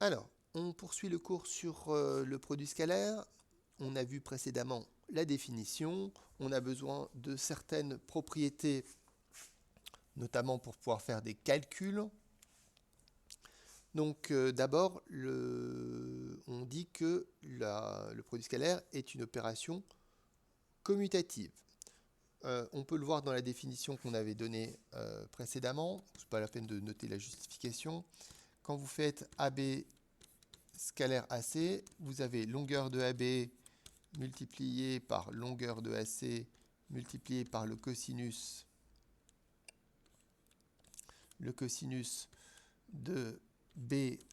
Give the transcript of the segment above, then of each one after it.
Alors, on poursuit le cours sur le produit scalaire. On a vu précédemment la définition. On a besoin de certaines propriétés, notamment pour pouvoir faire des calculs. Donc d'abord, on dit que le produit scalaire est une opération commutative. On peut le voir dans la définition qu'on avait donnée précédemment. Ce n'est pas la peine de noter la justification. Quand vous faites AB scalaire AC, vous avez longueur de AB multiplié par longueur de AC multiplié par le cosinus de BAC.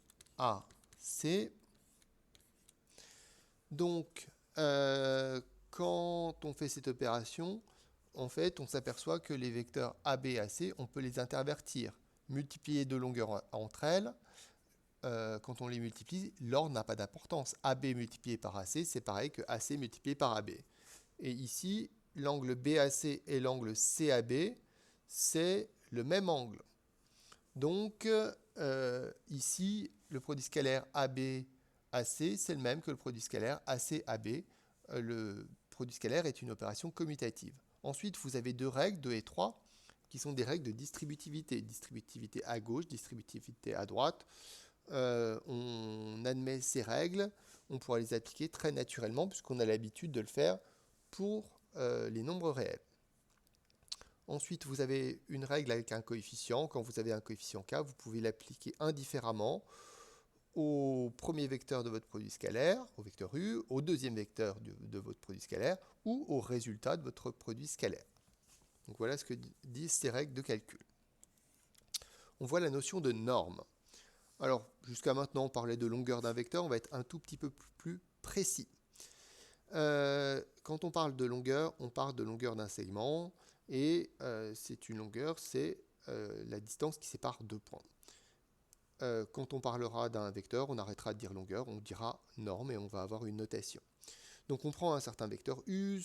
Donc, quand on fait cette opération, en fait, on s'aperçoit que les vecteurs AB et AC, on peut les intervertir, multiplier deux longueurs entre elles. Quand on les multiplie, l'ordre n'a pas d'importance. AB multiplié par AC, c'est pareil que AC multiplié par AB. Et ici, l'angle BAC et l'angle CAB, c'est le même angle. Donc, ici, le produit scalaire AB AC, c'est le même que le produit scalaire AC AB. Le produit scalaire est une opération commutative. Ensuite, vous avez deux règles, 2 et 3, qui sont des règles de distributivité. Distributivité à gauche, distributivité à droite. On admet ces règles, on pourra les appliquer très naturellement puisqu'on a l'habitude de le faire pour les nombres réels. Ensuite, vous avez une règle avec un coefficient. Quand vous avez un coefficient k, vous pouvez l'appliquer indifféremment au premier vecteur de votre produit scalaire, au vecteur u, au deuxième vecteur de votre produit scalaire ou au résultat de votre produit scalaire. Donc voilà ce que disent ces règles de calcul. On voit la notion de norme. Alors, jusqu'à maintenant, on parlait de longueur d'un vecteur, on va être un tout petit peu plus précis. Quand on parle de longueur, on parle de longueur d'un segment, et c'est une longueur, c'est la distance qui sépare deux points. Quand on parlera d'un vecteur, on arrêtera de dire longueur, on dira norme, et on va avoir une notation. Donc on prend un certain vecteur u,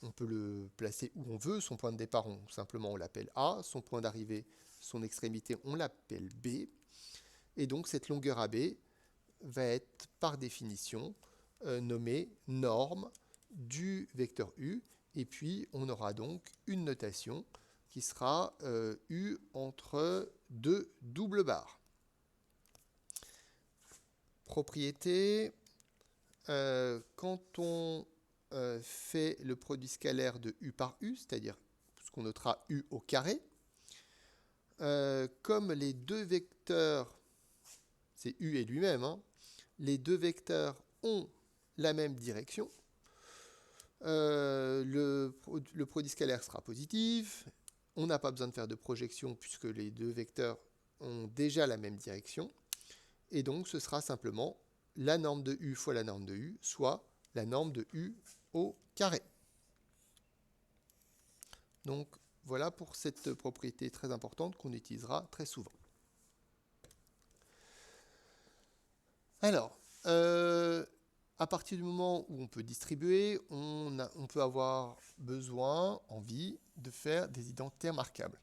on peut le placer où on veut, son point de départ, simplement on l'appelle A, son point d'arrivée, son extrémité, on l'appelle B, et donc cette longueur AB va être par définition nommée norme du vecteur U, et puis on aura donc une notation qui sera U entre deux doubles barres. Propriété, quand on fait le produit scalaire de U par U, c'est-à-dire ce qu'on notera U au carré, comme les deux vecteurs, c'est U et lui-même, hein, les deux vecteurs ont la même direction, le produit scalaire sera positif, on n'a pas besoin de faire de projection puisque les deux vecteurs ont déjà la même direction, et donc ce sera simplement la norme de U fois la norme de U, soit la norme de U au carré. Donc voilà pour cette propriété très importante qu'on utilisera très souvent. Alors, à partir du moment où on peut distribuer, on peut avoir besoin, envie, de faire des identitaires marquables.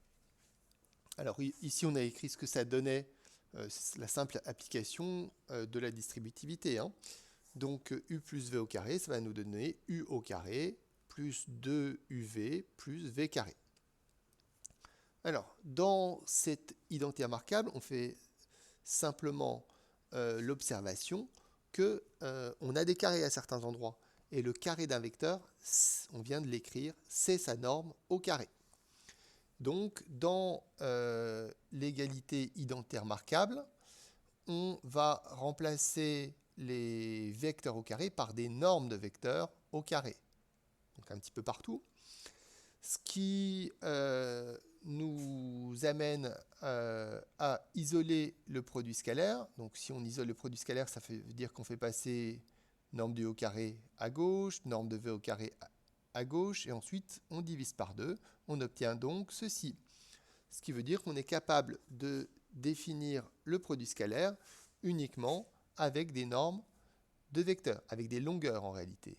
Alors ici, on a écrit ce que ça donnait, la simple application de la distributivité. Hein. Donc U plus V au carré, ça va nous donner U au carré plus 2UV plus V carré. Alors, dans cet identitaire marquable, on fait simplement l'observation qu'on a des carrés à certains endroits. Et le carré d'un vecteur, on vient de l'écrire, c'est sa norme au carré. Donc, dans l'égalité identitaire marquable, on va remplacer les vecteurs au carré par des normes de vecteurs au carré. Donc, un petit peu partout. Ce qui nous amène à isoler le produit scalaire. Donc si on isole le produit scalaire, ça veut dire qu'on fait passer norme de U au carré à gauche, norme de V au carré à gauche, et ensuite on divise par 2. On obtient donc ceci. Ce qui veut dire qu'on est capable de définir le produit scalaire uniquement avec des normes de vecteurs, avec des longueurs en réalité.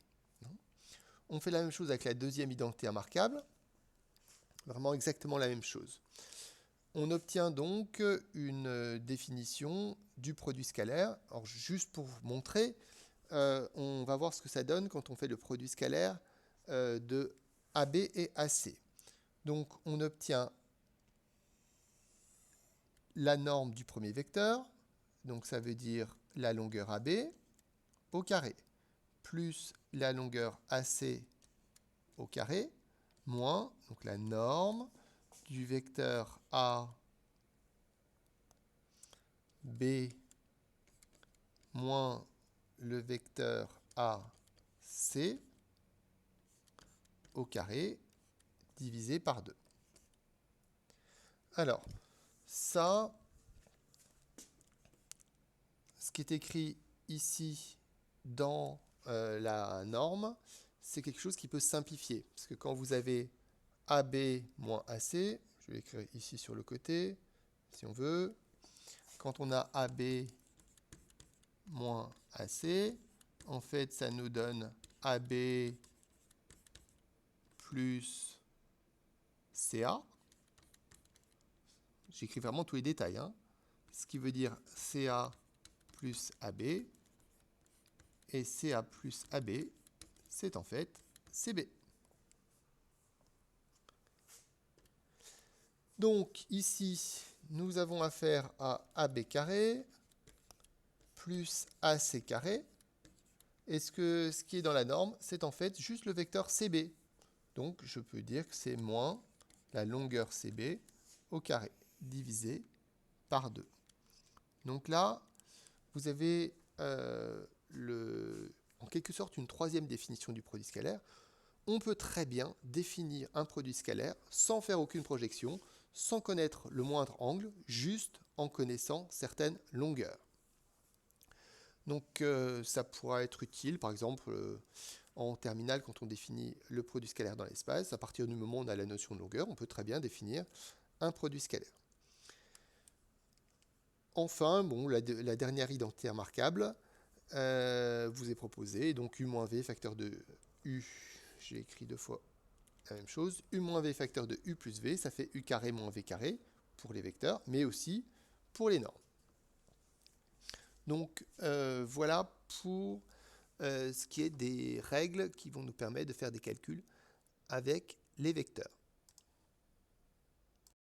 On fait la même chose avec la deuxième identité remarquable. Vraiment exactement la même chose. On obtient donc une définition du produit scalaire. Alors juste pour vous montrer, on va voir ce que ça donne quand on fait le produit scalaire de AB et AC. Donc on obtient la norme du premier vecteur, donc ça veut dire la longueur AB au carré, plus la longueur AC au carré, moins donc la norme du vecteur A, B, moins le vecteur AC au carré divisé par 2. Alors, ça, ce qui est écrit ici dans la norme, c'est quelque chose qui peut simplifier. Parce que quand vous avez AB moins AC, je vais écrire ici sur le côté, si on veut, quand on a AB moins AC, en fait, ça nous donne AB plus CA. J'écris vraiment tous les détails, hein. Ce qui veut dire CA plus AB. Et CA plus AB, c'est en fait CB. Donc ici, nous avons affaire à AB carré plus AC carré. Et ce qui est dans la norme, c'est en fait juste le vecteur CB. Donc je peux dire que c'est moins la longueur CB au carré, divisé par 2. Donc là, vous avez en quelque sorte une troisième définition du produit scalaire. On peut très bien définir un produit scalaire sans faire aucune projection, sans connaître le moindre angle, juste en connaissant certaines longueurs. Donc ça pourra être utile, par exemple, en terminale, quand on définit le produit scalaire dans l'espace. À partir du moment où on a la notion de longueur, on peut très bien définir un produit scalaire. Enfin, bon, la dernière identité remarquable vous est proposée. Donc U moins V facteur de U, j'ai écrit deux fois la même chose. U moins V facteur de U plus V, ça fait U carré moins V carré pour les vecteurs, mais aussi pour les normes. Donc voilà pour ce qui est des règles qui vont nous permettre de faire des calculs avec les vecteurs.